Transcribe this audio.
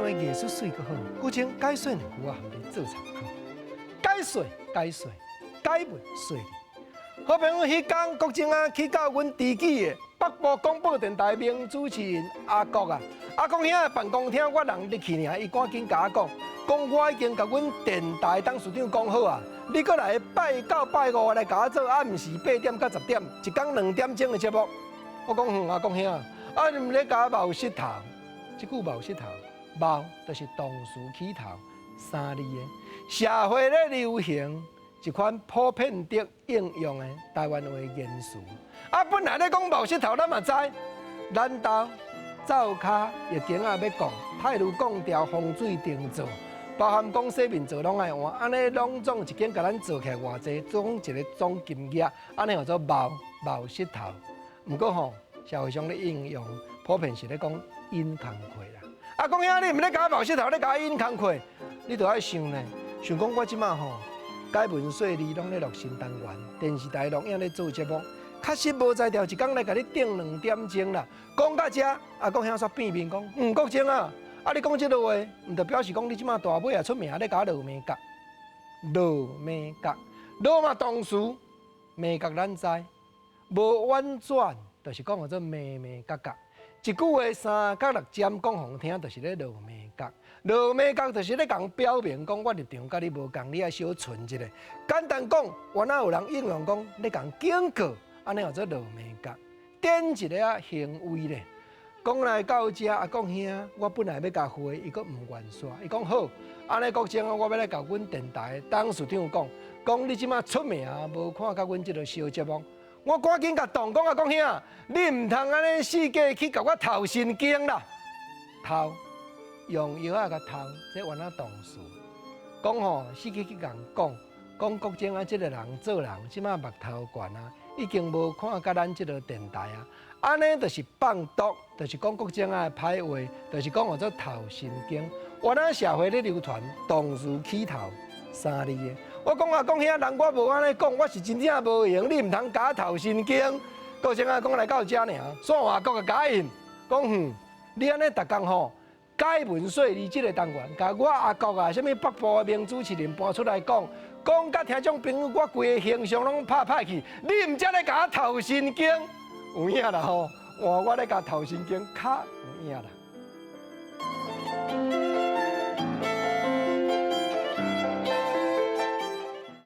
话艺术水阁好，古今解说呢有啊含你做参考。解说，解文说理。好朋友迄天国政啊去到阮自己的北部广播电台名主持人阿国啊，阿公兄的办公厅我人入去尔，伊赶紧甲我讲我已经甲阮电台董事长讲好啊，你搁来拜到拜五来甲我做暗时8点到10点，一天2点钟的节目。我讲阿公兄啊，你毋咧甲我冒舌头？即句冒舌头，冒就是动词起头3字的，社会咧流行一款普遍得应用的台湾话言词。啊，本来咧讲冒舌头，咱嘛知，咱兜灶骹疫情啊要讲，态度讲调，风水定做，包含讲洗面做拢爱换，安尼拢总一间甲咱做起来偌济，总一个总金额，安尼叫做冒舌头。毋过吼，社会上咧应用普遍是咧讲因工课啦。啊，讲兄，你毋咧甲我冒舌头，咧甲我因工课，你著爱想呢，想讲我即马吼。解文说理拢咧录新单元，电视台录影咧做节目，确实无才调，一工来甲你定2点钟啦。讲到这，阿公兄煞变面讲，国政啊，啊你讲这个话，毋就表示讲你即马大尾也出名咧，甲我落眉角，落眉角，落嘛动词，眉角咱知，无婉转，就是讲叫做眉眉角角。一句话3角6尖，讲互听，就是咧落眉角。落眉角就是咧讲表明讲我立场甲你无共，你爱小存一下。简单讲，原来有人应用讲咧讲警告，安尼叫做落眉角，点一个啊行为咧。讲来到这，阿公兄，我本来要甲回，伊阁毋愿煞，伊讲好，安尼国政啊，我要来甲阮电台董事长讲你即马出名啊，无看甲阮即个小节目。我赶紧甲动讲啊，讲兄，你毋通安尼四界去甲我偷神经啦！偷用药啊甲偷，这原来动词。讲吼，四界去甲人讲国政啊，即个人做人，即马目头悬啊，已经无看甲咱即个电台啊，安尼就是放毒，就是讲国政啊歹话，就是讲叫做偷神经。原来社会咧流传动词起头3字的。我讲啊，讲兄，人我无安尼讲，我是真正无用，你毋通假偷神经。国政啊，讲来到这尔，算外国个假印，讲你安尼逐工吼解文说理即个单元，甲我阿国啊，什物北部的名主持人搬出来讲甲听众朋友，我规个形象拢拍歹去，你毋则咧甲我偷神经，有影啦吼，换我咧甲偷神经，较有影啦。